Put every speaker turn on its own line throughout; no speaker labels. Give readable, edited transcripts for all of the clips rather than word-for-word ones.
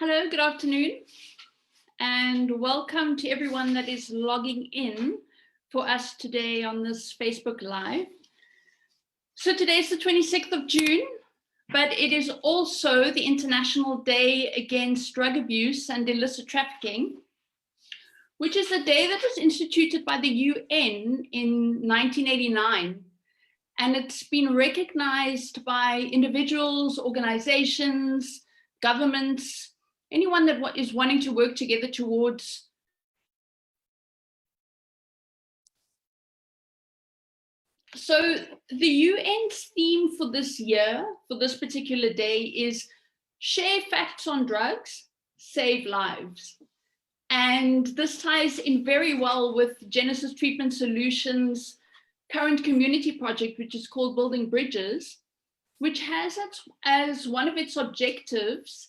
Hello, good afternoon, and welcome to everyone that is logging in for us today on this Facebook Live. So today is the 26th of June, but it is also the International Day Against Drug Abuse and Illicit Trafficking, which is a day that was instituted by the UN in 1989. And it's been recognized by individuals, organizations, governments, anyone that is wanting to work together towards So the UN's theme for this year, for this particular day, is share facts on drugs, save lives. And this ties in very well with Genesis Treatment Solutions' current community project, which is called Building Bridges, which has as one of its objectives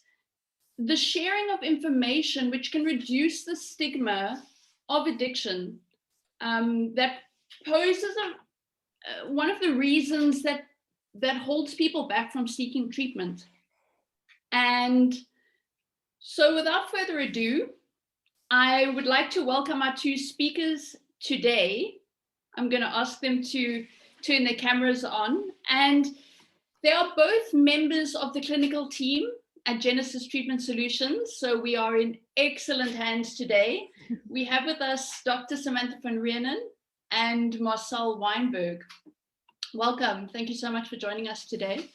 the sharing of information which can reduce the stigma of addiction that poses one of the reasons that holds people back from seeking treatment. And so without further ado, I would like to welcome our two speakers today. I'm going to ask them to turn their cameras on, and they are both members of the clinical team at Genesis Treatment Solutions, so we are in excellent hands today. We have with us Dr. Samantha van Reenen and Marcelle Wijnberg. Welcome. Thank you so much for joining us today.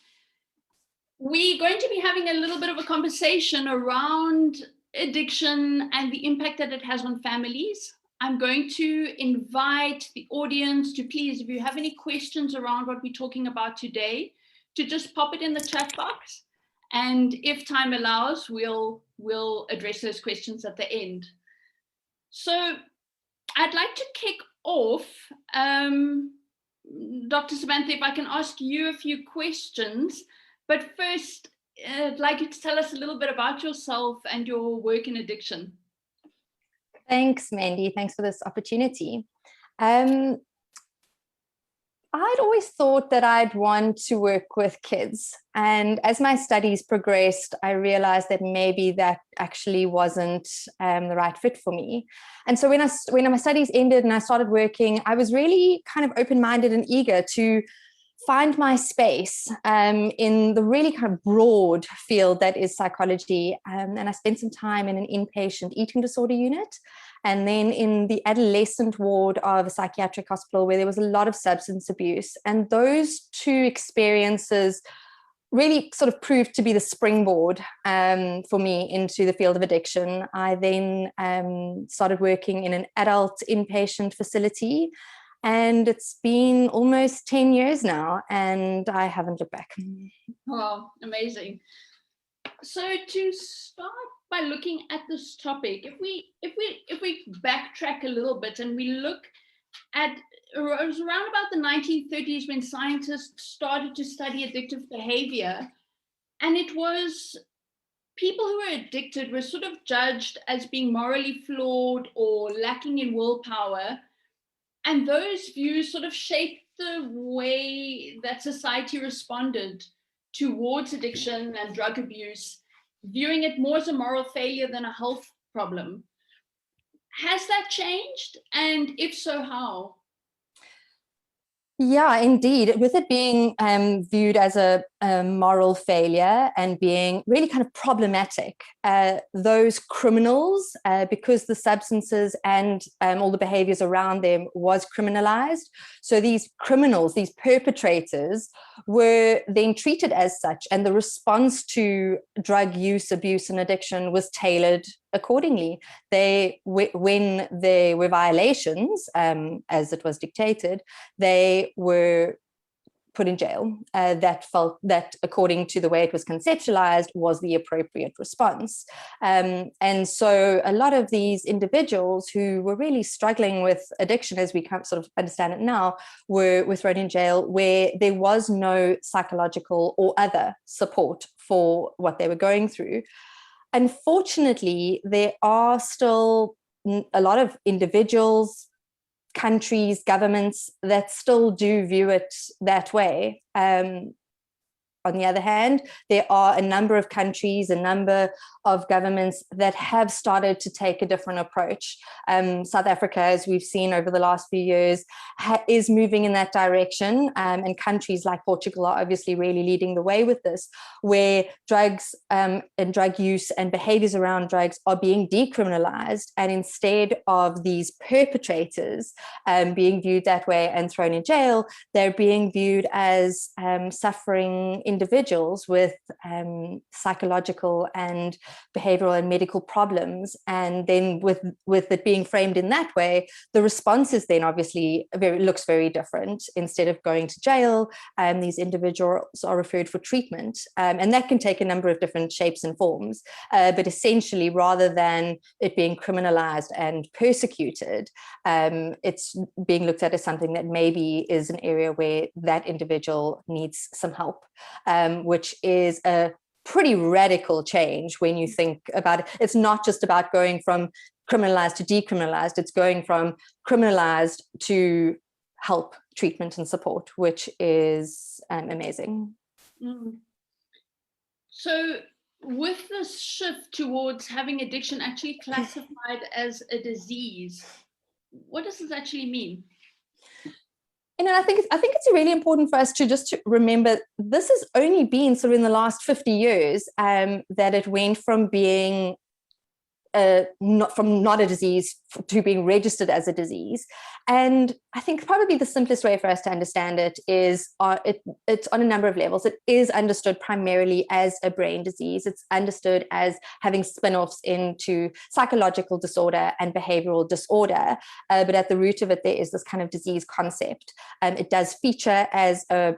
We're going to be having a little bit of a conversation around addiction and the impact that it has on families. I'm going to invite the audience to please, if you have any questions around what we're talking about today, to just pop it in the chat box. And if time allows, we'll address those questions at the end. So I'd like to kick off, Dr. Samantha, if I can ask you a few questions, but first, I'd like you to tell us a little bit about yourself and your work in addiction.
Thanks, Mandy. Thanks for this opportunity. I'd always thought that I'd want to work with kids. And as my studies progressed, I realized that maybe that actually wasn't the right fit for me. And so when my studies ended and I started working, I was really kind of open-minded and eager to find my space in the really kind of broad field that is psychology. And I spent some time in an inpatient eating disorder unit, and then in the adolescent ward of a psychiatric hospital where there was a lot of substance abuse. And those two experiences really sort of proved to be the springboard for me into the field of addiction. I then started working in an adult inpatient facility, and it's been almost 10 years now, and I haven't looked back.
Wow, amazing. So to start by looking at this topic, if we backtrack a little bit and we look at, it was around about the 1930s when scientists started to study addictive behavior, and it was people who were addicted were sort of judged as being morally flawed or lacking in willpower. And those views sort of shaped the way that society responded towards addiction and drug abuse, viewing it more as a moral failure than a health problem. Has that changed? And if so, how?
Yeah, indeed. With it being viewed as a moral failure and being really kind of problematic, those criminals, because the substances and all the behaviors around them was criminalized. So these criminals, these perpetrators, were then treated as such, and the response to drug use, abuse, and addiction was tailored accordingly. When there were violations, as it was dictated, they were put in jail. That according to the way it was conceptualized was the appropriate response. And so a lot of these individuals who were really struggling with addiction, as we kind of sort of understand it now, were thrown in jail where there was no psychological or other support for what they were going through. Unfortunately, there are still a lot of individuals, countries, governments that still do view it that way. on the other hand, there are a number of countries, a number of governments that have started to take a different approach. South Africa, as we've seen over the last few years, is moving in that direction, and countries like Portugal are obviously really leading the way with this, where drugs and drug use and behaviors around drugs are being decriminalized, and instead of these perpetrators being viewed that way and thrown in jail, they're being viewed as suffering individuals with psychological and behavioral and medical problems. And then with it being framed in that way, the response is then obviously looks very different. Instead of going to jail, these individuals are referred for treatment, and that can take a number of different shapes and forms, but essentially, rather than it being criminalized and persecuted, it's being looked at as something that maybe is an area where that individual needs some help, which is a pretty radical change when you think about it. It's not just about going from criminalized to decriminalized, it's going from criminalized to help, treatment and support, which is amazing.
So with this shift towards having addiction actually classified as a disease, what does this actually mean?
I think it's really important for us to remember this has only been sort of in the last 50 years that it went from being not a disease to being registered as a disease. And I think probably the simplest way for us to understand it is it's on a number of levels. It is understood primarily as a brain disease. It's understood as having spin-offs into psychological disorder and behavioral disorder. But at the root of it, there is this kind of disease concept. It does feature as a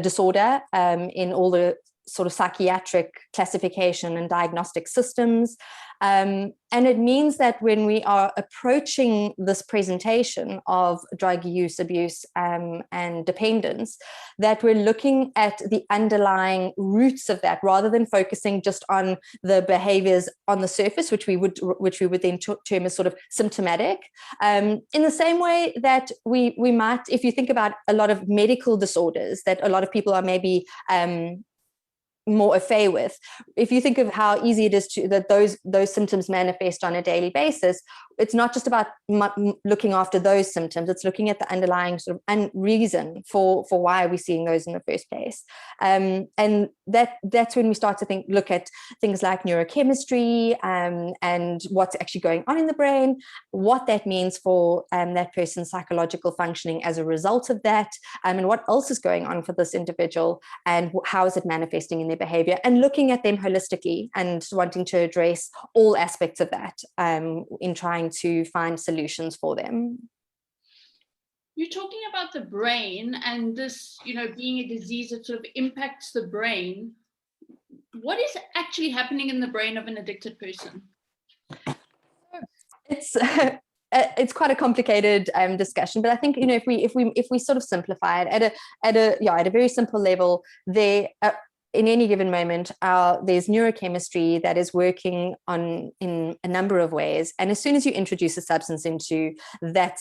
disorder in all the sort of psychiatric classification and diagnostic systems. And it means that when we are approaching this presentation of drug use, abuse, and dependence, that we're looking at the underlying roots of that, rather than focusing just on the behaviors on the surface, which we would then term as sort of symptomatic. In the same way that we might, if you think about a lot of medical disorders that a lot of people are maybe more affair with, if you think of how easy it is that those symptoms manifest on a daily basis, it's not just about looking after those symptoms, it's looking at the underlying sort of reason for why we're seeing those in the first place. And that's when we start to look at things like neurochemistry and what's actually going on in the brain, what that means for that person's psychological functioning as a result of that, and what else is going on for this individual, and how is it manifesting in their behavior, and looking at them holistically and wanting to address all aspects of that in trying to find solutions for them.
You're talking about the brain and this, being a disease that sort of impacts the brain. What is actually happening in the brain of an addicted person?
It's quite a complicated discussion, but I think if we sort of simplify it at a very simple level, there. In any given moment, there's neurochemistry that is working in a number of ways. And as soon as you introduce a substance into that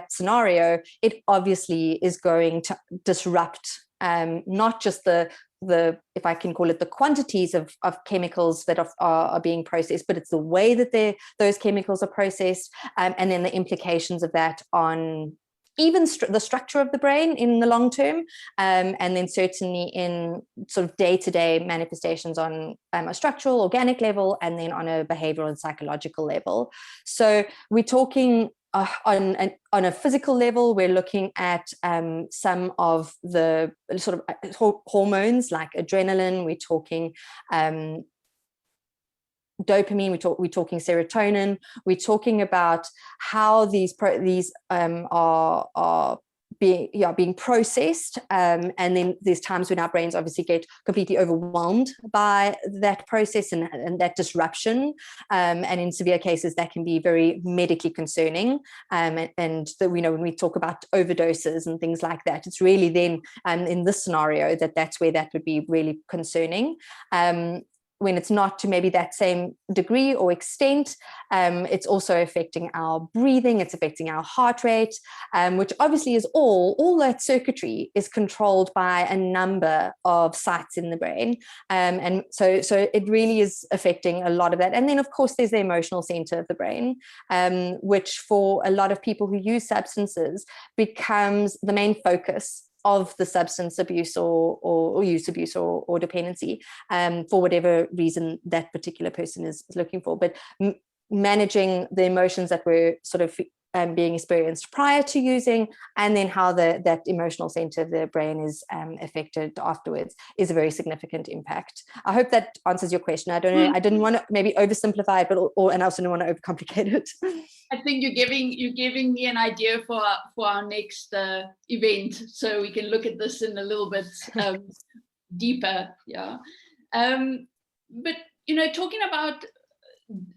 scenario, it obviously is going to disrupt not just the if I can call it the quantities of chemicals that are being processed, but it's the way that those chemicals are processed, and then the implications of that on even the structure of the brain in the long term, and then certainly in sort of day-to-day manifestations on a structural, organic level, and then on a behavioral and psychological level. So we're talking on a physical level, we're looking at some of the sort of hormones like adrenaline, we're talking dopamine, we're talking serotonin, we're talking about how these are being processed, and then there's times when our brains obviously get completely overwhelmed by that process and that disruption, and in severe cases that can be very medically concerning, and that we know when we talk about overdoses and things like that, it's really then in this scenario that's where that would be really concerning. when it's not to maybe that same degree or extent, it's also affecting our breathing, it's affecting our heart rate, which obviously is all that circuitry is controlled by a number of sites in the brain. And so it really is affecting a lot of that. And then, of course, there's the emotional center of the brain, which for a lot of people who use substances becomes the main focus of the substance abuse or use abuse or dependency, for whatever reason that particular person is looking for. But managing the emotions that were sort of being experienced prior to using, and then how that emotional center of the brain is affected afterwards, is a very significant impact. I hope that answers your question. I don't know. I didn't want to maybe oversimplify it, but and I also didn't want to overcomplicate it.
I think you're giving me an idea for our next event, so we can look at this in a little bit deeper. Yeah, but talking about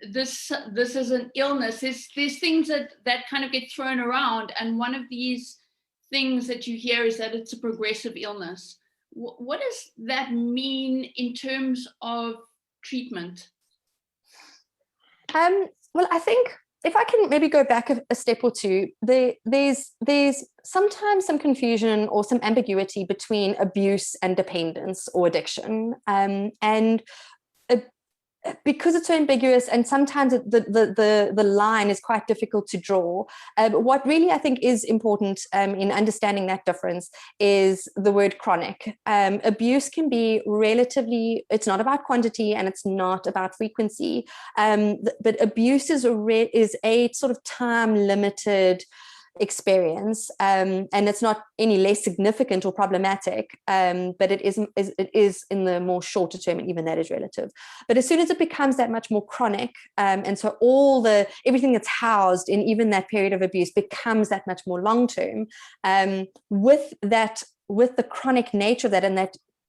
this as an illness, there's things that kind of get thrown around, and one of these things that you hear is that it's a progressive illness. What does that mean in terms of treatment?
Well, I think if I can maybe go back a step or two, there's sometimes some confusion or some ambiguity between abuse and dependence or addiction, and because it's so ambiguous, and sometimes the line is quite difficult to draw. But what really I think is important in understanding that difference is the word chronic. Abuse can be relatively, it's not about quantity and it's not about frequency, but abuse is a sort of time limited experience, and it's not any less significant or problematic, but it is in the more shorter term, and even that is relative. But as soon as it becomes that much more chronic, and so everything that's housed in even that period of abuse becomes that much more long term, with the chronic nature of that, and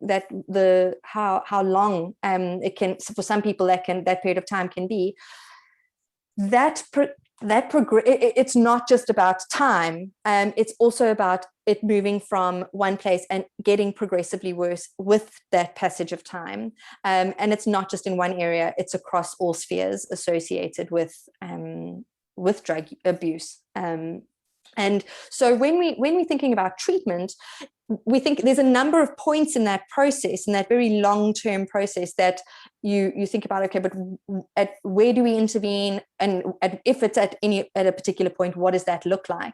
that how long it can, for some people that period of time can be, it's not just about time, it's also about it moving from one place and getting progressively worse with that passage of time, and it's not just in one area, it's across all spheres associated with drug abuse. And so when we're thinking about treatment, we think there's a number of points in that process, in that very long-term process, that you think about, okay, but where do we intervene? And if it's at a particular point, what does that look like?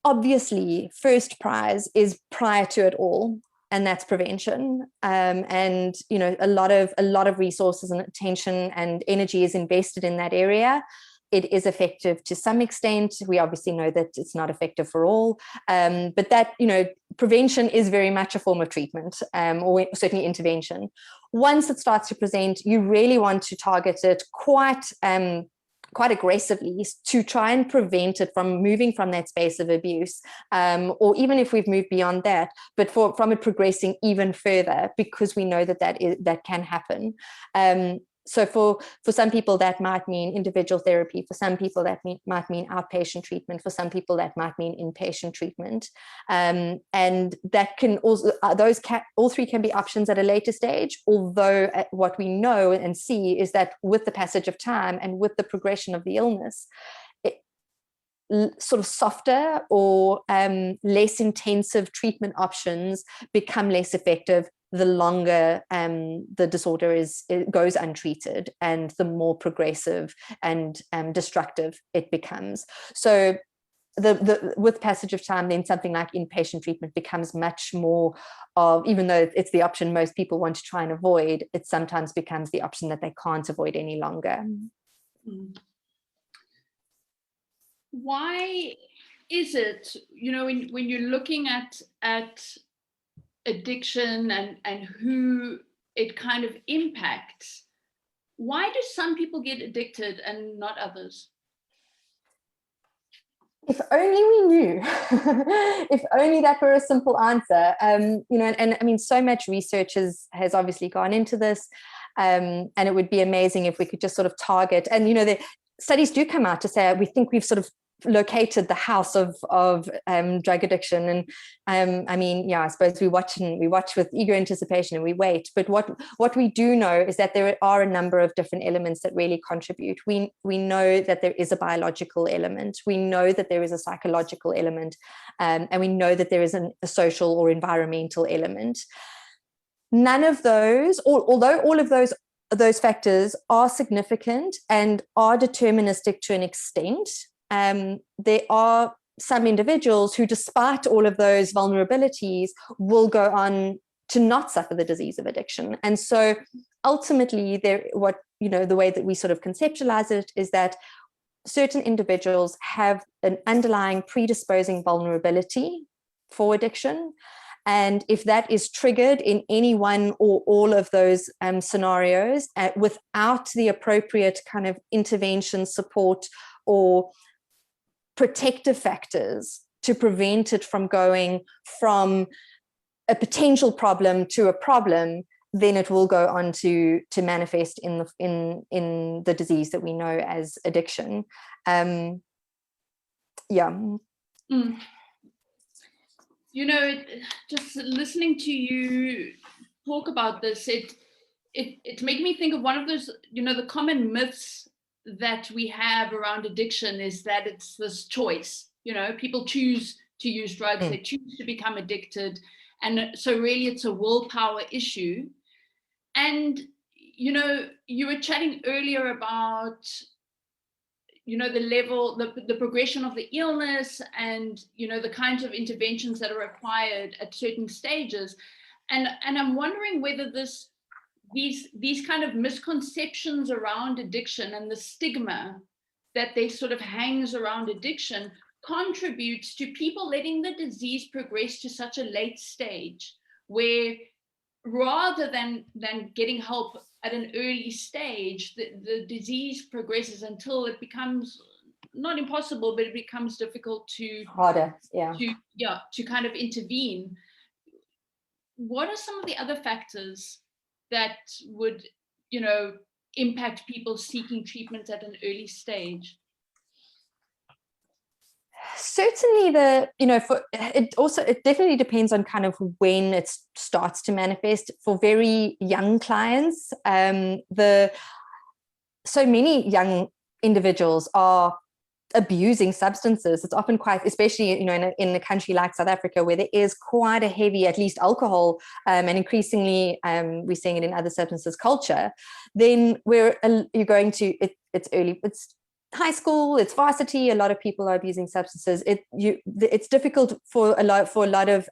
Obviously, first prize is prior to it all, and that's prevention. And a lot of resources and attention and energy is invested in that area. It is effective to some extent. We obviously know that it's not effective for all, but that, prevention is very much a form of treatment, or certainly intervention. Once it starts to present, you really want to target it quite aggressively to try and prevent it from moving from that space of abuse, or even if we've moved beyond that, but from it progressing even further, because we know that can happen. So for some people that might mean individual therapy, for some people that might mean outpatient treatment, for some people that might mean inpatient treatment, and that can also all three can be options at a later stage. Although what we know and see is that with the passage of time and with the progression of the illness, sort of softer or less intensive treatment options become less effective the longer the disorder goes untreated, and the more progressive and destructive it becomes. So with passage of time, then something like inpatient treatment becomes much more of, even though it's the option most people want to try and avoid, it sometimes becomes the option that they can't avoid any longer.
Why is it, when you're looking at addiction and who it kind of impacts, why do some people get addicted and not others?
If only we knew. If only that were a simple answer. And I mean, so much research has obviously gone into this, and it would be amazing if we could just sort of target. And the studies do come out to say, we think we've sort of located the house of drug addiction. And I mean, yeah, I suppose we watch with eager anticipation and we wait. But what we do know is that there are a number of different elements that really contribute. We know that there is a biological element. We know that there is a psychological element, and we know that there is a social or environmental element. None of those, although all of those factors are significant and are deterministic to an extent, there are some individuals who, despite all of those vulnerabilities, will go on to not suffer the disease of addiction. And so ultimately, the way that we sort of conceptualize it is that certain individuals have an underlying predisposing vulnerability for addiction. And if that is triggered in any one or all of those scenarios, without the appropriate kind of intervention, support, or protective factors to prevent it from going from a potential problem to a problem, then it will go on to manifest in the disease that we know as addiction. Yeah.
Mm. You know, just listening to you talk about this, it made me think of one of those, the common myths that we have around addiction is that it's this choice. People choose to use drugs, they choose to become addicted. And so really it's a willpower issue. And, you were chatting earlier about the level, the progression of the illness and, the kinds of interventions that are required at certain stages. And I'm wondering whether these kind of misconceptions around addiction and the stigma that they sort of hangs around addiction contributes to people letting the disease progress to such a late stage, where rather than getting help at an early stage, the disease progresses until it becomes not impossible, but it becomes difficult
harder,
to kind of intervene. What are some of the other factors that would, impact people seeking treatment at an early stage?
Certainly it definitely depends on kind of when it starts to manifest. For very young clients, so many young individuals are abusing substances. It's often quite, especially in a country like South Africa, where there is quite a heavy, at least alcohol, and increasingly we're seeing it in other substances culture. Then you're going to it's early, it's high school, it's varsity. A lot of people are abusing substances. It's difficult for a lot of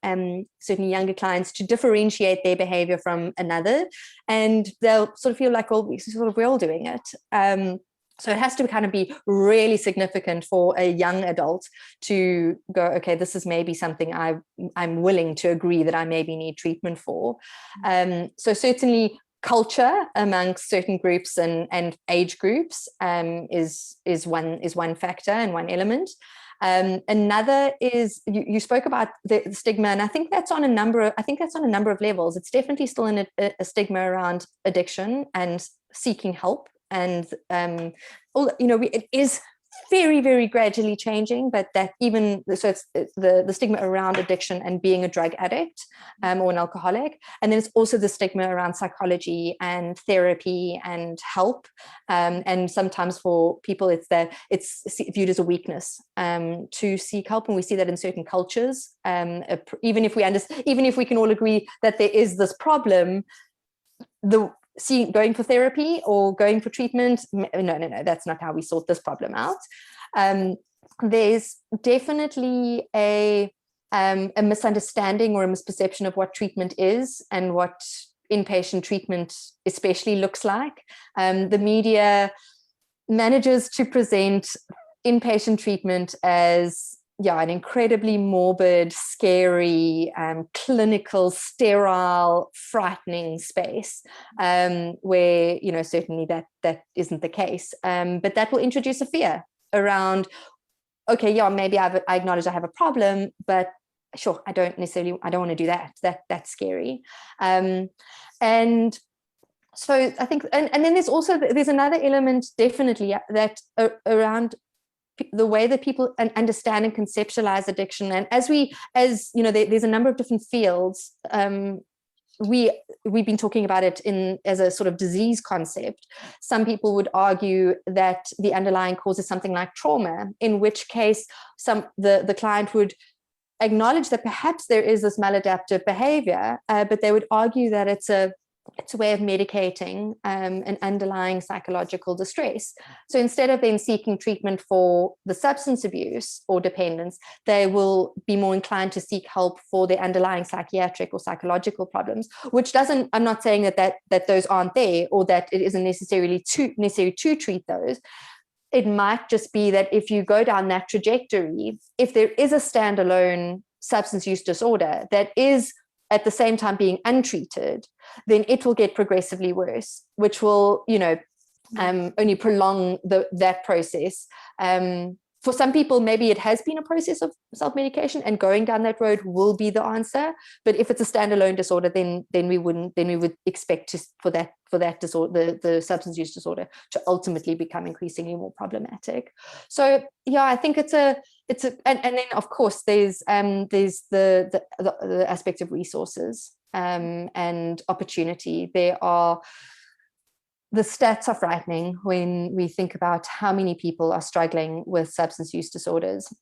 certainly younger clients to differentiate their behavior from another, and they'll sort of feel like, well, we're all doing it. So it has to kind of be really significant for a young adult to go, okay, this is maybe something I'm willing to agree that I maybe need treatment for. So certainly culture amongst certain groups and age groups is one factor and one element. Another is you spoke about the stigma, and I think that's on a number of levels. It's definitely still in a stigma around addiction and seeking help. And it is very, very gradually changing, but that even so, it's the stigma around addiction and being a drug addict or an alcoholic, and then it's also the stigma around psychology and therapy and help, and sometimes for people it's viewed as a weakness to seek help, and we see that in certain cultures. Even if we can all agree that there is this problem, going for therapy or going for treatment, no, that's not how we sort this problem out. There's definitely a misunderstanding or a misperception of what treatment is and what inpatient treatment especially looks like. The media manages to present inpatient treatment as an incredibly morbid, scary, clinical, sterile, frightening space, where certainly that isn't the case. But that will introduce a fear around, okay, maybe I acknowledge I have a problem, but sure, I don't want to do that. That's scary. And so I think, and then there's another element definitely that around the way that people understand and conceptualize addiction. And as you know, there's a number of different fields. We've been talking about it as a sort of disease concept. Some people would argue that the underlying cause is something like trauma, in which case the client would acknowledge that perhaps there is this maladaptive behavior, but they would argue that it's a way of medicating an underlying psychological distress. So instead of then seeking treatment for the substance abuse or dependence, they will be more inclined to seek help for their underlying psychiatric or psychological problems, which I'm not saying that those aren't there, or that it isn't necessary to treat those. It might just be that if you go down that trajectory, if there is a standalone substance use disorder that is at the same time being untreated, then it will get progressively worse, which will, you know, only prolong that process. For some people, maybe it has been a process of self-medication, and going down that road will be the answer. But if it's a standalone disorder, then we would expect for that disorder, the substance use disorder, to ultimately become increasingly more problematic. So yeah, I think it's a and then of course there's the aspect of resources and opportunity. The stats are frightening when we think about how many people are struggling with substance use disorders,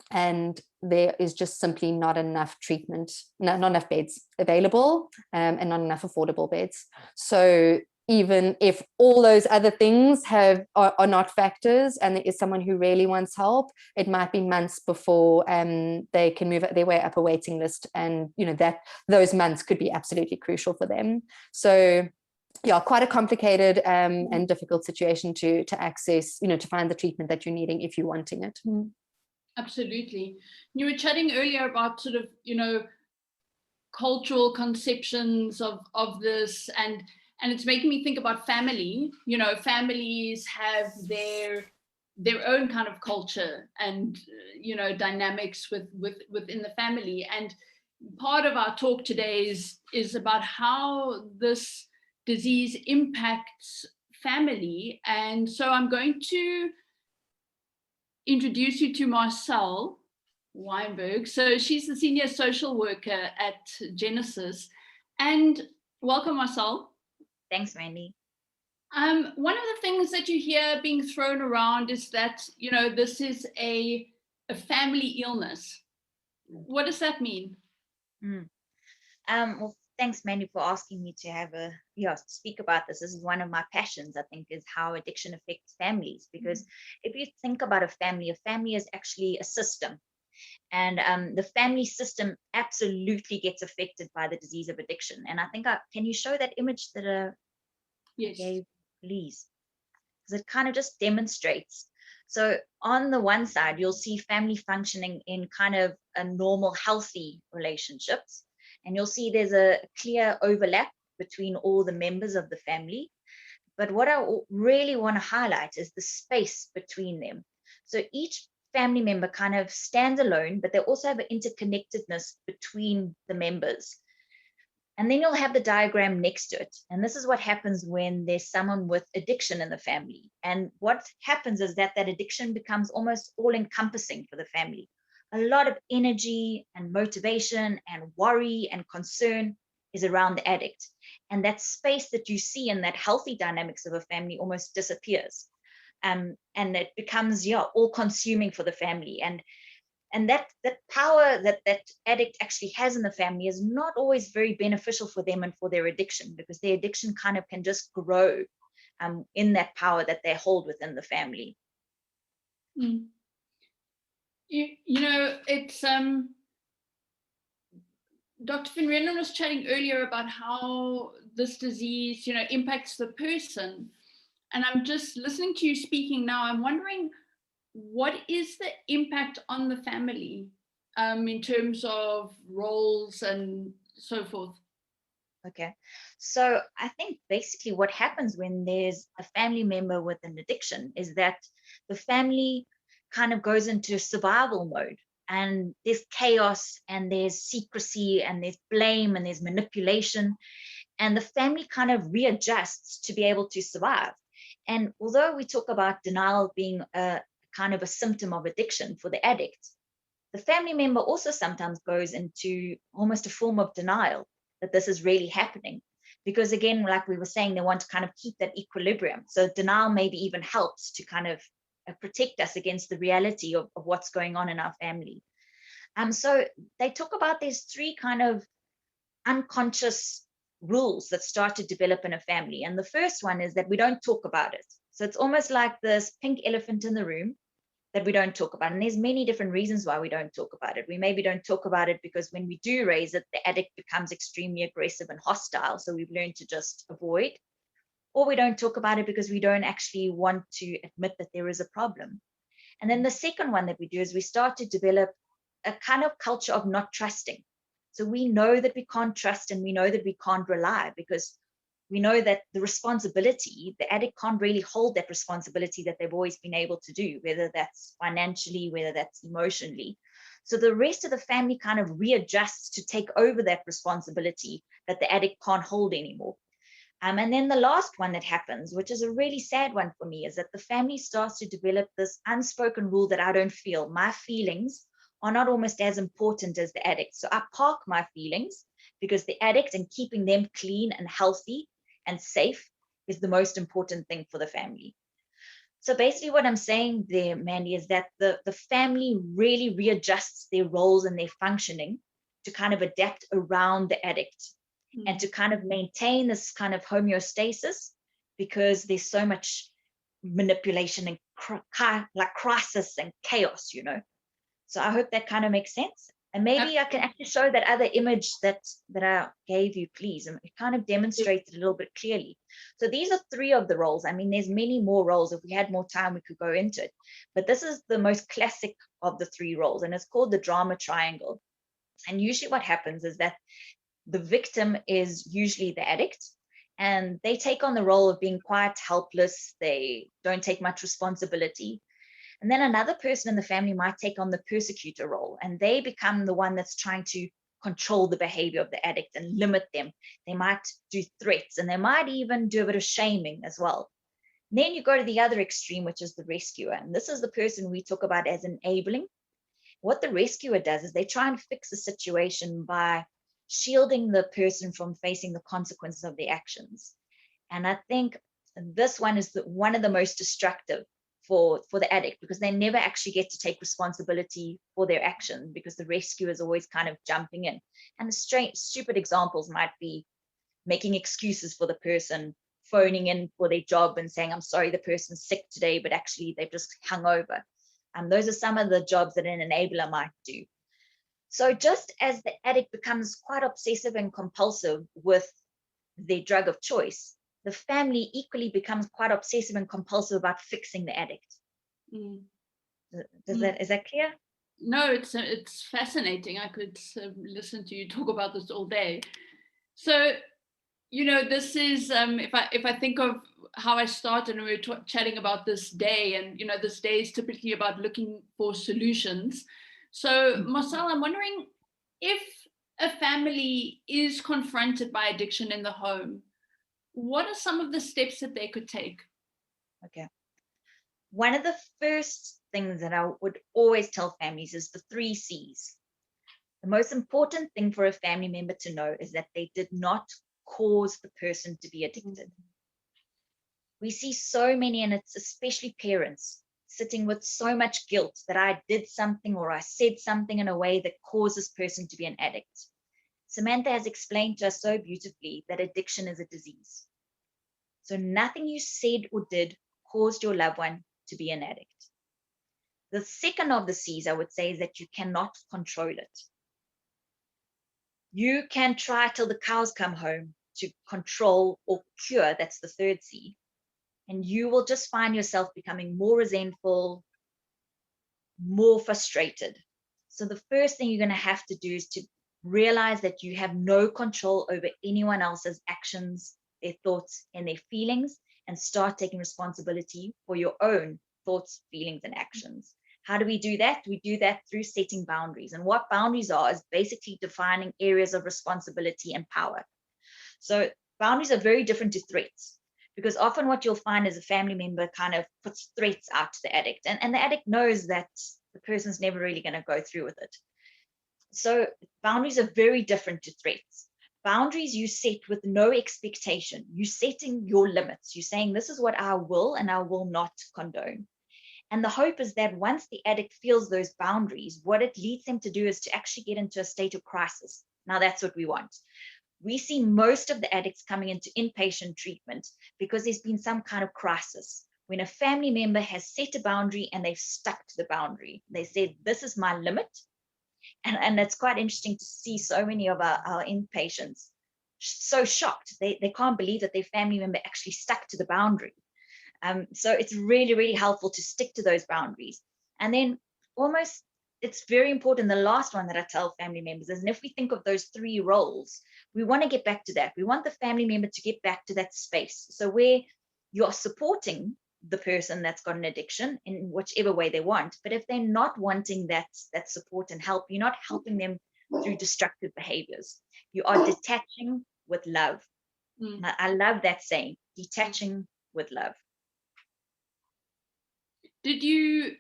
and there is just simply not enough treatment, not enough beds available, and not enough affordable beds. So even if all those other things are not factors, and there is someone who really wants help, it might be months before they can move their way up a waiting list, and you know that those months could be absolutely crucial for them. So yeah, quite a complicated and difficult situation to access, you know, to find the treatment that you're needing if you're wanting it.
Absolutely. You were chatting earlier about sort of, you know, cultural conceptions of this, and it's making me think about family. You know, families have their own kind of culture and, you know, dynamics within the family. And part of our talk today is about how this disease impacts family. And so I'm going to introduce you to Marcelle Wijnberg. So she's the senior social worker at Genesis. And welcome, Marcelle.
Thanks, Mandy.
One of the things that you hear being thrown around is that, you know, this is a family illness. What does that mean?
Well, thanks, Mandy, for asking me to speak about this. This is one of my passions, I think, is how addiction affects families. Because if you think about a family is actually a system. And the family system absolutely gets affected by the disease of addiction. And I think, can you show that image that
yes.
I gave, please? Because it kind of just demonstrates. So on the one side, you'll see family functioning in kind of a normal, healthy relationships. And you'll see there's a clear overlap between all the members of the family. But what I really want to highlight is the space between them. So each family member kind of stands alone, but they also have an interconnectedness between the members. And then you'll have the diagram next to it. And this is what happens when there's someone with addiction in the family. And what happens is that addiction becomes almost all-encompassing for the family. A lot of energy and motivation and worry and concern is around the addict. And that space that you see in that healthy dynamics of a family almost disappears. And it becomes, all consuming for the family. And that power that addict actually has in the family is not always very beneficial for them and for their addiction, because their addiction kind of can just grow in that power that they hold within the family.
You know, it's Dr. van Reenen was chatting earlier about how this disease, you know, impacts the person. And I'm just listening to you speaking now. I'm wondering, what is the impact on the family in terms of roles and so forth?
Okay, so I think basically what happens when there's a family member with an addiction is that the family kind of goes into survival mode, and there's chaos and there's secrecy and there's blame and there's manipulation, and the family kind of readjusts to be able to survive. And although we talk about denial being a kind of a symptom of addiction for the addict, the family member also sometimes goes into almost a form of denial that this is really happening. Because again, like we were saying, they want to kind of keep that equilibrium. So denial maybe even helps to kind of protect us against the reality of what's going on in our family. So they talk about these three kind of unconscious rules that start to develop in a family. And the first one is that we don't talk about it. So it's almost like this pink elephant in the room that we don't talk about. And there's many different reasons why we don't talk about it. We maybe don't talk about it because when we do raise it, the addict becomes extremely aggressive and hostile. So we've learned to just avoid. Or we don't talk about it because we don't actually want to admit that there is a problem. And then the second one that we do is we start to develop a kind of culture of not trusting. So we know that we can't trust and we know that we can't rely because we know that the responsibility, the addict can't really hold that responsibility that they've always been able to do, whether that's financially, whether that's emotionally. So the rest of the family kind of readjusts to take over that responsibility that the addict can't hold anymore. And then the last one that happens, which is a really sad one for me, is that the family starts to develop this unspoken rule that I don't feel. My feelings are not almost as important as the addict. So I park my feelings because the addict and keeping them clean and healthy and safe is the most important thing for the family. So basically what I'm saying there, Mandy, is that the family really readjusts their roles and their functioning to kind of adapt around the addict and to kind of maintain this kind of homeostasis because there's so much manipulation and like crisis and chaos, you know. So I hope that kind of makes sense. And maybe I can actually show that other image that I gave you, please. And it kind of demonstrates it a little bit clearly. So these are three of the roles. I mean, there's many more roles. If we had more time, we could go into it. But this is the most classic of the three roles, and it's called the drama triangle. And usually what happens is that the victim is usually the addict, and they take on the role of being quite helpless. They don't take much responsibility. And then another person in the family might take on the persecutor role, and they become the one that's trying to control the behavior of the addict and limit them. They might do threats, and they might even do a bit of shaming as well. And then you go to the other extreme, which is the rescuer. And this is the person we talk about as enabling. What the rescuer does is they try and fix the situation by shielding the person from facing the consequences of their actions. And I think this one is one of the most destructive for the addict, because they never actually get to take responsibility for their action because the rescuer is always kind of jumping in. And the stupid examples might be making excuses for the person, phoning in for their job and saying, I'm sorry, the person's sick today, but actually they've just hung over. Those are some of the jobs that an enabler might do. So just as the addict becomes quite obsessive and compulsive with their drug of choice, the family equally becomes quite obsessive and compulsive about fixing the addict. Is that clear?
No, it's fascinating. I could listen to you talk about this all day. So, you know, this is if I think of how I started and we were chatting about this day, and you know, this day is typically about looking for solutions. So, Marcelle, I'm wondering if a family is confronted by addiction in the home, what are some of the steps that they could take?
Okay. One of the first things that I would always tell families is the 3 C's. The most important thing for a family member to know is that they did not cause the person to be addicted. We see so many, and it's especially parents, sitting with so much guilt that I did something or I said something in a way that caused this person to be an addict. Samantha has explained to us so beautifully that addiction is a disease. So nothing you said or did caused your loved one to be an addict. The second of the C's, I would say, is that you cannot control it. You can try till the cows come home to control or cure. That's the third C. And you will just find yourself becoming more resentful, more frustrated. So the first thing you're going to have to do is to realize that you have no control over anyone else's actions, their thoughts, and their feelings, and start taking responsibility for your own thoughts, feelings, and actions. How do we do that? We do that through setting boundaries. And what boundaries are is basically defining areas of responsibility and power. So boundaries are very different to threats. Because often what you'll find is a family member kind of puts threats out to the addict, and the addict knows that the person's never really going to go through with it. So boundaries are very different to threats. Boundaries you set with no expectation. You're setting your limits. You're saying, this is what I will and I will not condone. And the hope is that once the addict feels those boundaries, what it leads them to do is to actually get into a state of crisis. Now, that's what we want. We see most of the addicts coming into inpatient treatment because there's been some kind of crisis. When a family member has set a boundary and they've stuck to the boundary, they said, this is my limit. And it's quite interesting to see so many of our inpatients so shocked. They can't believe that their family member actually stuck to the boundary. So it's really, really helpful to stick to those boundaries. And then it's very important. The last one that I tell family members is, and if we think of those 3 roles, we want to get back to that. We want the family member to get back to that space. So where you're supporting the person that's got an addiction in whichever way they want, but if they're not wanting that support and help, you're not helping them through destructive behaviors. You are detaching with love. I love that saying, detaching with love.
Did you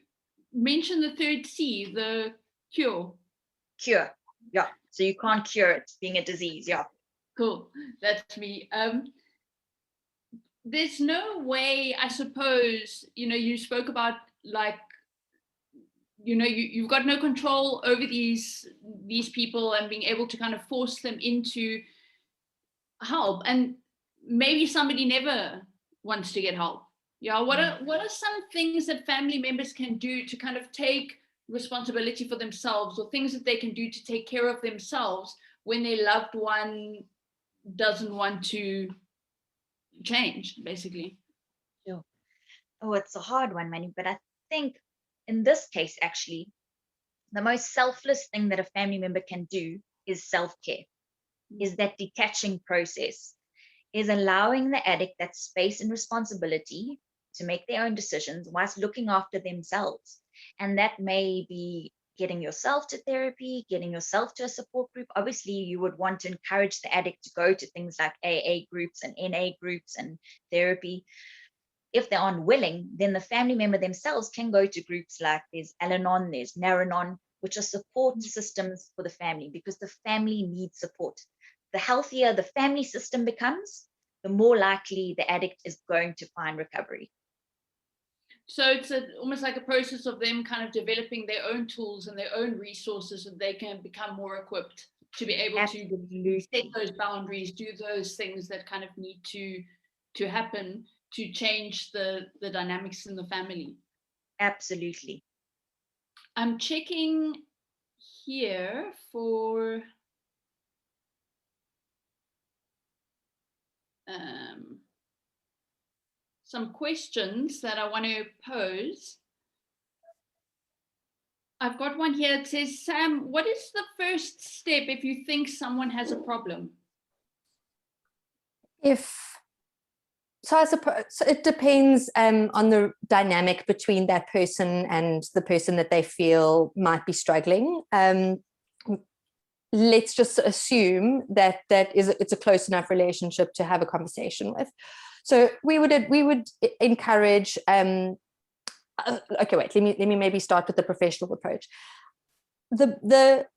mention the 3rd C, the cure?
Cure, yeah. So you can't cure it being a disease, yeah.
Cool, that's me. There's no way, I suppose, you spoke about, like, you've got no control over these people and being able to kind of force them into help, and maybe somebody never wants to get help. Yeah, what are some things that family members can do to kind of take responsibility for themselves, or things that they can do to take care of themselves when their loved one doesn't want to change, basically?
Sure. Oh, it's a hard one, Manny, but I think in this case, actually, the most selfless thing that a family member can do is self-care, is that detaching process, is allowing the addict that space and responsibility to make their own decisions whilst looking after themselves. And that may be getting yourself to therapy, getting yourself to a support group. Obviously, you would want to encourage the addict to go to things like AA groups and NA groups and therapy. If they're unwilling, then the family member themselves can go to groups like there's Al-Anon, there's Nar-Anon, which are support systems for the family, because the family needs support. The healthier the family system becomes, the more likely the addict is going to find recovery.
So it's almost like a process of them kind of developing their own tools and their own resources so they can become more equipped to be able to set those boundaries, do those things that kind of need to happen to change the dynamics in the family.
Absolutely.
I'm checking here for some questions that I want to pose. I've got one here. It says, Sam, what is the first step if you think someone has a problem?
So I suppose it depends on the dynamic between that person and the person that they feel might be struggling. Let's just assume that it's a close enough relationship to have a conversation with. So we would encourage. Okay, wait. Let me maybe start with the professional approach. The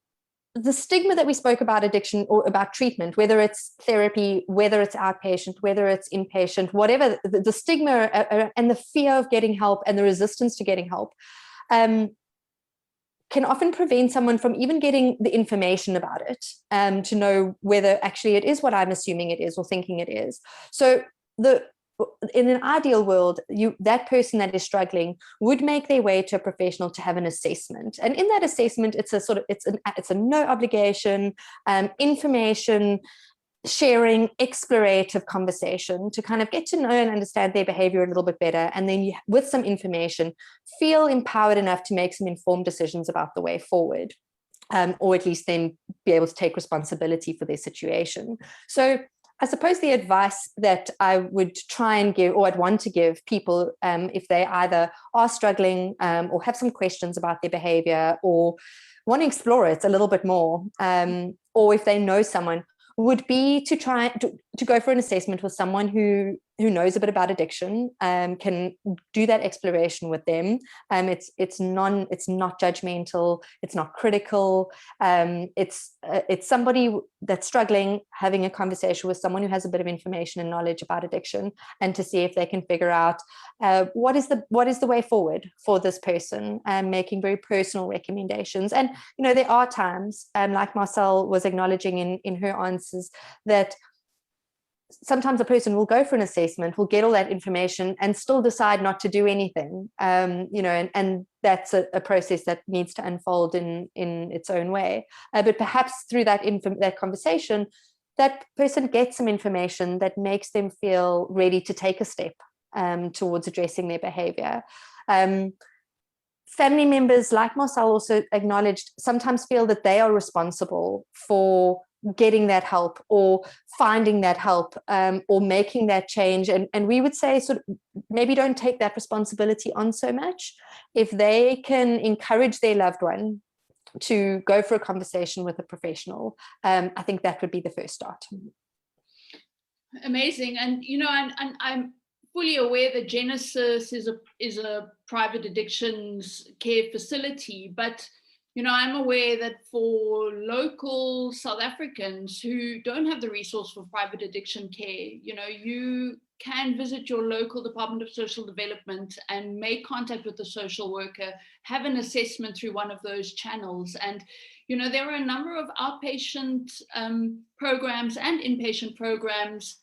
stigma that we spoke about addiction or about treatment, whether it's therapy, whether it's outpatient, whether it's inpatient, whatever, the stigma and the fear of getting help and the resistance to getting help can often prevent someone from even getting the information about it to know whether actually it is what I'm assuming it is or thinking it is. So in an ideal world, that person that is struggling would make their way to a professional to have an assessment, and in that assessment, it's a no obligation information sharing, explorative conversation to kind of get to know and understand their behavior a little bit better, and then with some information, feel empowered enough to make some informed decisions about the way forward, or at least then be able to take responsibility for their situation. So I suppose the advice that I would try and give, or I'd want to give people, if they either are struggling or have some questions about their behavior or want to explore it a little bit more, or if they know someone, would be to try to go for an assessment with someone who knows a bit about addiction, can do that exploration with them. It's not judgmental, it's not critical. It's somebody that's struggling, having a conversation with someone who has a bit of information and knowledge about addiction, and to see if they can figure out what is the way forward for this person, and making very personal recommendations. And there are times, like Marcelle was acknowledging in her answers, that sometimes a person will go for an assessment, will get all that information, and still decide not to do anything. And that's a process that needs to unfold in its own way. But perhaps through that conversation, that person gets some information that makes them feel ready to take a step towards addressing their behavior. Family members, like Marcelle also acknowledged, sometimes feel that they are responsible for getting that help, or finding that help, or making that change. And we would say, sort of, maybe don't take that responsibility on so much. If they can encourage their loved one to go for a conversation with a professional, I think that would be the first start.
Amazing. And I'm fully aware that Genesis is a private addictions care facility, but I'm aware that for local South Africans who don't have the resource for private addiction care, you can visit your local Department of Social Development and make contact with the social worker, have an assessment through one of those channels. And, there are a number of outpatient programs and inpatient programs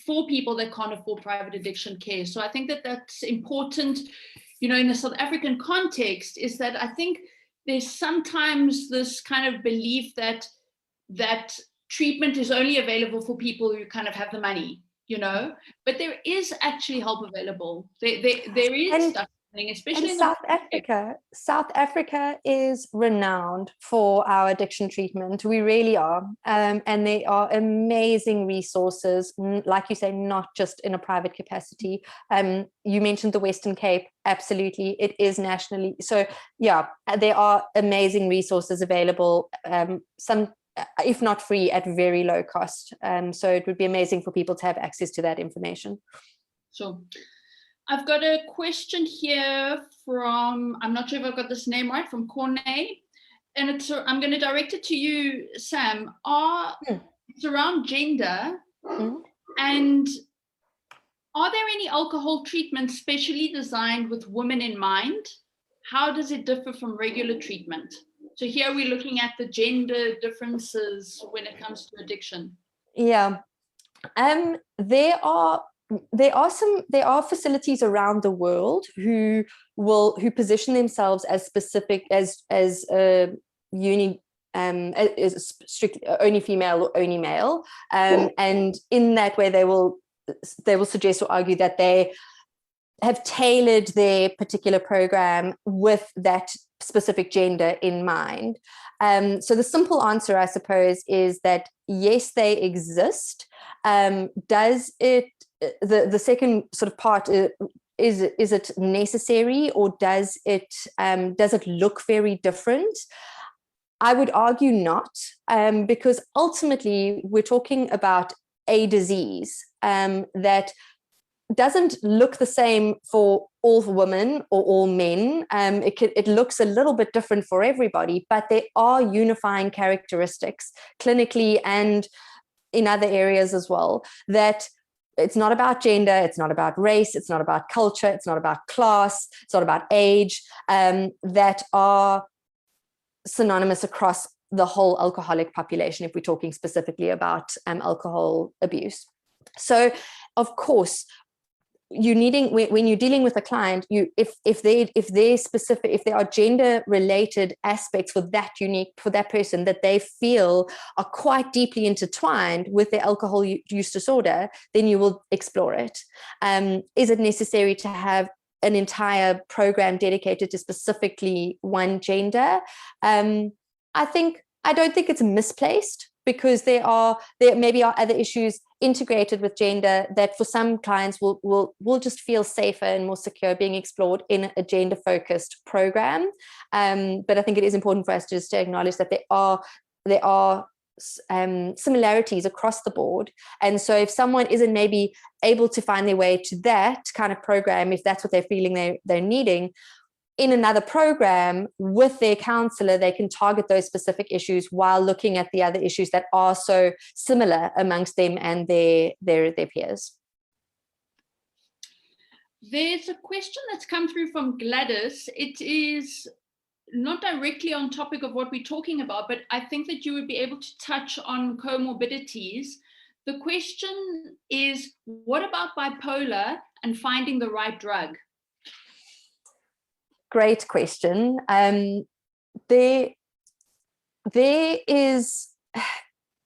for people that can't afford private addiction care. So I think that that's important, in the South African context, is that I think there's sometimes this kind of belief that treatment is only available for people who kind of have the money, but there is actually help available. There is stuff happening, especially in
South Africa. South Africa is renowned for our addiction treatment. We really are. And there are amazing resources, like you say, not just in a private capacity. You mentioned the Western Cape. Absolutely, it is nationally. So yeah, there are amazing resources available, some, if not free, at very low cost. So it would be amazing for people to have access to that information.
Sure. I've got a question here from, I'm not sure if I've got this name right, from Cornay. And I'm going to direct it to you, Sam. It's around gender. And are there any alcohol treatments specially designed with women in mind? How does it differ from regular treatment? So here we're looking at the gender differences when it comes to addiction.
Yeah. There are facilities around the world who position themselves as specific as is strictly only female or only male, and in that way they will suggest or argue that they have tailored their particular program with that specific gender in mind. So the simple answer, I suppose, is that yes, they exist. Does it? The second sort of part is it necessary, or does it look very different? I would argue not, because ultimately we're talking about a disease that doesn't look the same for all women or all men. It looks a little bit different for everybody, but there are unifying characteristics clinically and in other areas as well, that it's not about gender, it's not about race, it's not about culture, it's not about class, it's not about age, that are synonymous across the whole alcoholic population, if we're talking specifically about alcohol abuse. So, of course, when you're dealing with a client, if there are gender related aspects for that person that they feel are quite deeply intertwined with their alcohol use disorder, then you will explore it. Is it necessary to have an entire program dedicated to specifically one gender? I don't think it's misplaced, because there maybe are other issues integrated with gender that for some clients will just feel safer and more secure being explored in a gender focused program. But I think it is important for us just to acknowledge that there are similarities across the board. And so if someone isn't maybe able to find their way to that kind of program, if that's what they're feeling they're needing, in another program with their counselor, they can target those specific issues while looking at the other issues that are so similar amongst them and their peers.
There's a question that's come through from Gladys. It is not directly on topic of what we're talking about, but I think that you would be able to touch on comorbidities. The question is, what about bipolar and finding the right drug?
Great question. There is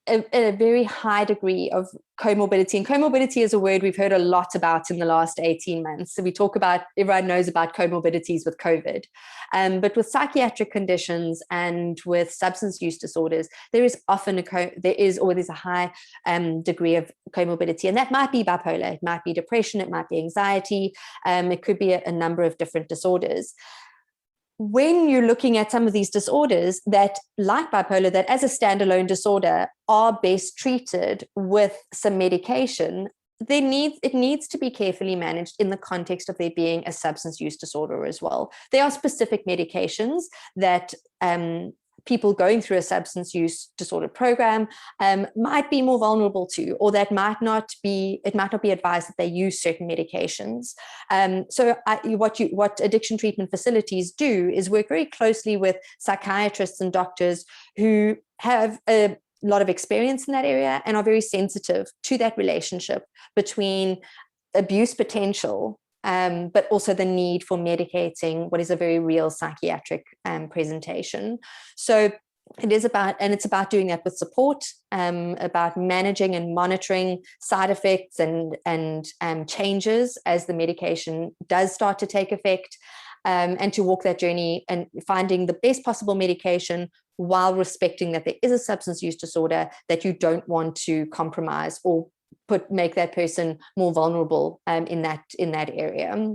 a very high degree of comorbidity, and comorbidity is a word we've heard a lot about in the last 18 months. So we talk about, everyone knows about comorbidities with COVID, but with psychiatric conditions and with substance use disorders, there is often there's a high degree of comorbidity, and that might be bipolar, it might be depression, it might be anxiety, it could be a number of different disorders. When you're looking at some of these disorders that, like bipolar, that as a standalone disorder are best treated with some medication, it needs to be carefully managed in the context of there being a substance use disorder as well. There are specific medications that people going through a substance use disorder program might be more vulnerable to, or that might not be advised that they use certain medications. So what addiction treatment facilities do is work very closely with psychiatrists and doctors who have a lot of experience in that area and are very sensitive to that relationship between abuse potential but also the need for medicating what is a very real psychiatric presentation. So it's about doing that with support, about managing and monitoring side effects and changes as the medication does start to take effect, and to walk that journey and finding the best possible medication while respecting that there is a substance use disorder that you don't want to compromise or make that person more vulnerable in that area.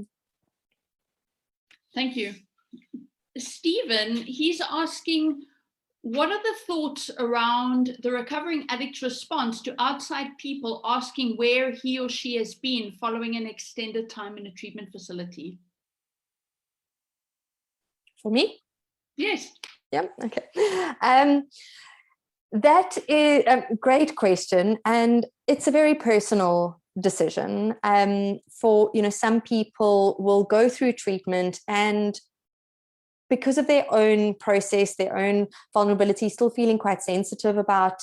Thank you. Stephen, he's asking, what are the thoughts around the recovering addict's response to outside people asking where he or she has been following an extended time in a treatment facility?
For me?
Yes.
Yeah, okay. That is a great question, and it's a very personal decision. For some people will go through treatment and because of their own process, their own vulnerability, still feeling quite sensitive about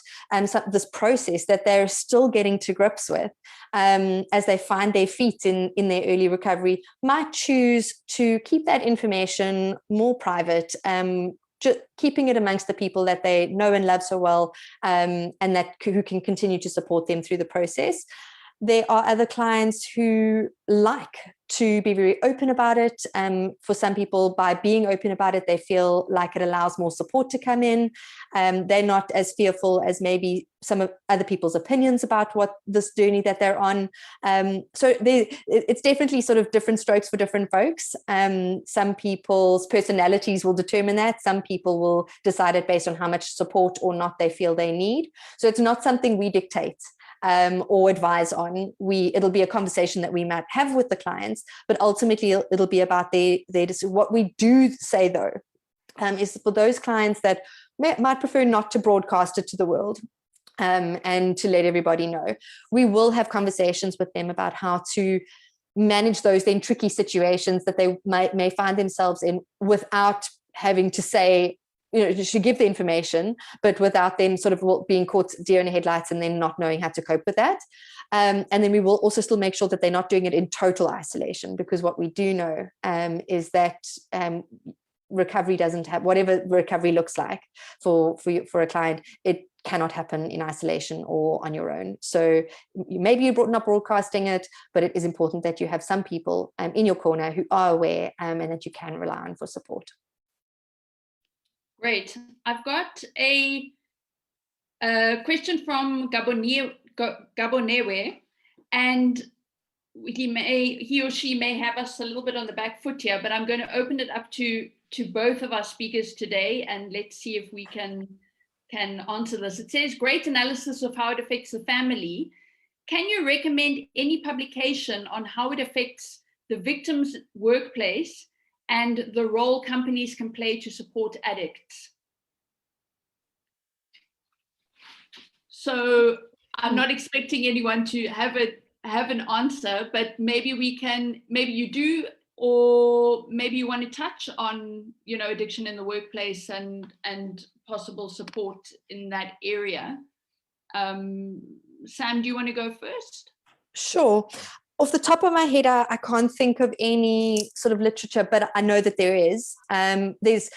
this process that they're still getting to grips with as they find their feet in their early recovery, might choose to keep that information more private, just keeping it amongst the people that they know and love so well, and who can continue to support them through the process. There are other clients who like to be very open about it. For some people, by being open about it, they feel like it allows more support to come in. They're not as fearful as maybe some of other people's opinions about what this journey that they're on. So it's definitely sort of different strokes for different folks. Some people's personalities will determine that. Some people will decide it based on how much support or not they feel they need. So it's not something we dictate or advise on. It'll be a conversation that we might have with the clients, but ultimately it'll be about what we do say though, is for those clients that might prefer not to broadcast it to the world, and to let everybody know. We will have conversations with them about how to manage those then tricky situations that they may find themselves in without having to say, you should give the information, but without them sort of being caught deer in the headlights and then not knowing how to cope with that. And then we will also still make sure that they're not doing it in total isolation, because what we do know is that recovery doesn't have, whatever recovery looks like for a client, it cannot happen in isolation or on your own. So maybe you're not broadcasting it, but it is important that you have some people in your corner who are aware and that you can rely on for support.
Great. I've got a question from Gabonewe, and he or she may have us a little bit on the back foot here, but I'm going to open it up to both of our speakers today, and let's see if we can can answer this. It says, great analysis of how it affects the family. Can you recommend any publication on how it affects the victim's workplace and the role companies can play to support addicts? So I'm not expecting anyone to have an answer, but maybe you do, or maybe you want to touch on, addiction in the workplace and possible support in that area. Sam, do you want to go first?
Sure. Off the top of my head, I can't think of any sort of literature, but I know that there is. There's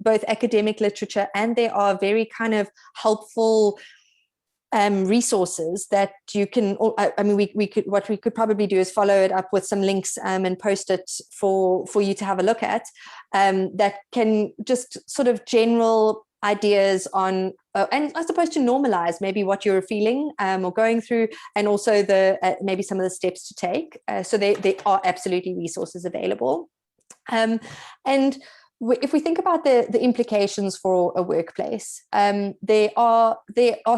both academic literature, and there are very kind of helpful resources that you can. What we could probably do is follow it up with some links and post it for you to have a look at. That can just sort of general ideas on, and I suppose to normalize maybe what you're feeling or going through, and also maybe some of the steps to take. So there are absolutely resources available. And if we think about the implications for a workplace, there are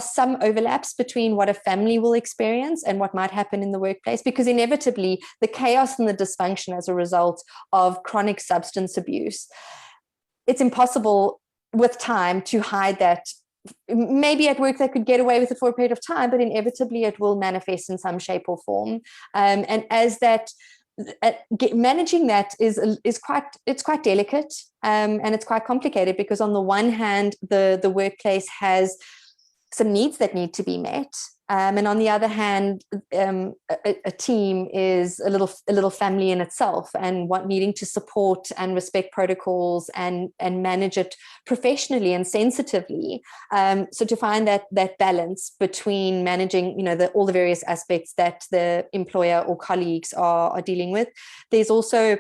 some overlaps between what a family will experience and what might happen in the workplace, because inevitably the chaos and the dysfunction as a result of chronic substance abuse, it's impossible with time to hide that. Maybe at work they could get away with it for a period of time, but inevitably it will manifest in some shape or form. And as that, managing that is quite delicate, and it's quite complicated, because on the one hand, the workplace has some needs that need to be met, and on the other hand, a team is a little family in itself, and needing to support and respect protocols and manage it professionally and sensitively. So to find that balance between managing, all the various aspects that the employer or colleagues are dealing with. There's also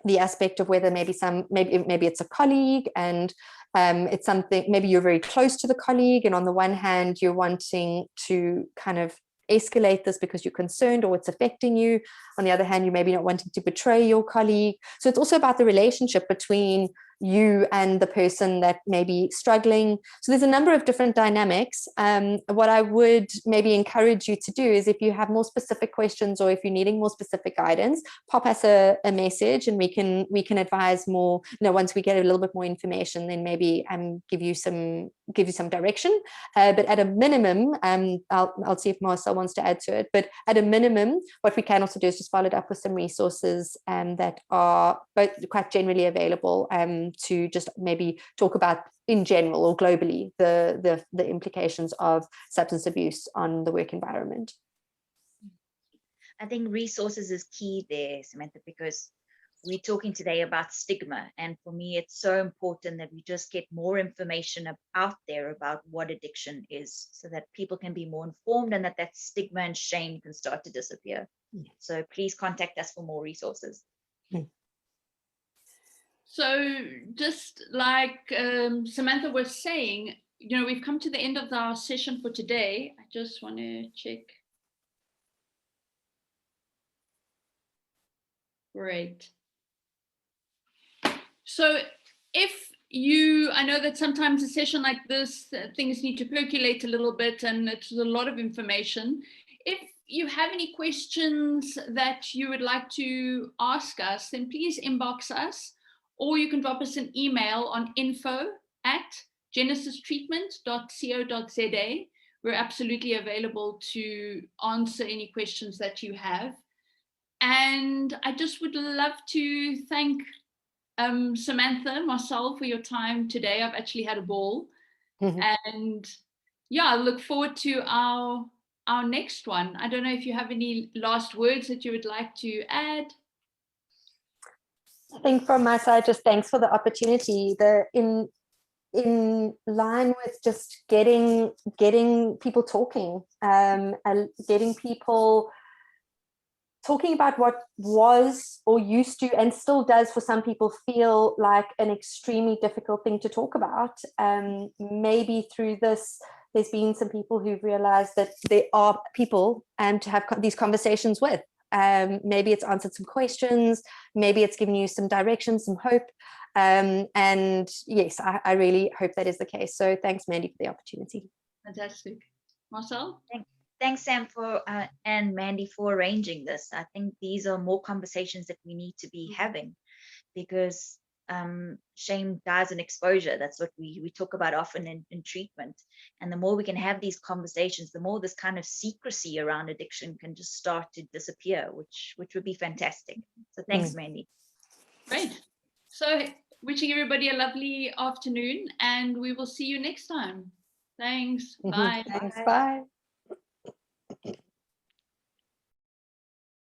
the aspect of whether maybe it's a colleague, and it's something, maybe you're very close to the colleague, and on the one hand you're wanting to kind of escalate this because you're concerned or it's affecting you. On the other hand, you maybe not wanting to betray your colleague. So it's also about the relationship between you and the person that may be struggling. So there's a number of different dynamics. What I would maybe encourage you to do is, if you have more specific questions or if you're needing more specific guidance, pop us a message, and we can advise more. Once we get a little bit more information, then maybe give you some direction. But at a minimum, I'll see if Marcelle wants to add to it. But at a minimum, what we can also do is just follow it up with some resources that are both quite generally available, to just maybe talk about in general or globally the implications of substance abuse on the work environment.
I think resources is key there, Samantha, because we're talking today about stigma, and for me it's so important that we just get more information out there about what addiction is, so that people can be more informed, and that stigma and shame can start to disappear. So please contact us for more resources.
So just like Samantha was saying, we've come to the end of our session for today. I just want to check. Great. So I know that sometimes a session like this, things need to percolate a little bit, and it's a lot of information. If you have any questions that you would like to ask us, then please inbox us, or you can drop us an email on info@genesistreatment.co.za. We're absolutely available to answer any questions that you have. And I just would love to thank Samantha, Marcelle, for your time today. I've actually had a ball. And I look forward to our next one. I don't know if you have any last words that you would like to add.
I think from my side, just thanks for the opportunity. In line with just getting people talking, and getting people talking about what was or used to, and still does for some people, feel like an extremely difficult thing to talk about. Maybe through this, there's been some people who've realized that there are people to have these conversations with. Maybe it's answered some questions, maybe it's given you some direction, some hope. And yes, I really hope that is the case. So thanks, Mandy, for the opportunity.
Fantastic. Marcelle?
Thanks, Sam, and Mandy for arranging this. I think these are more conversations that we need to be having, because shame dies in exposure. That's what we talk about often in treatment. And the more we can have these conversations, the more this kind of secrecy around addiction can just start to disappear, which would be fantastic. So thanks, Mandy.
Great. So wishing everybody a lovely afternoon, and we will see you next time. Thanks. Bye.
Thanks. Bye.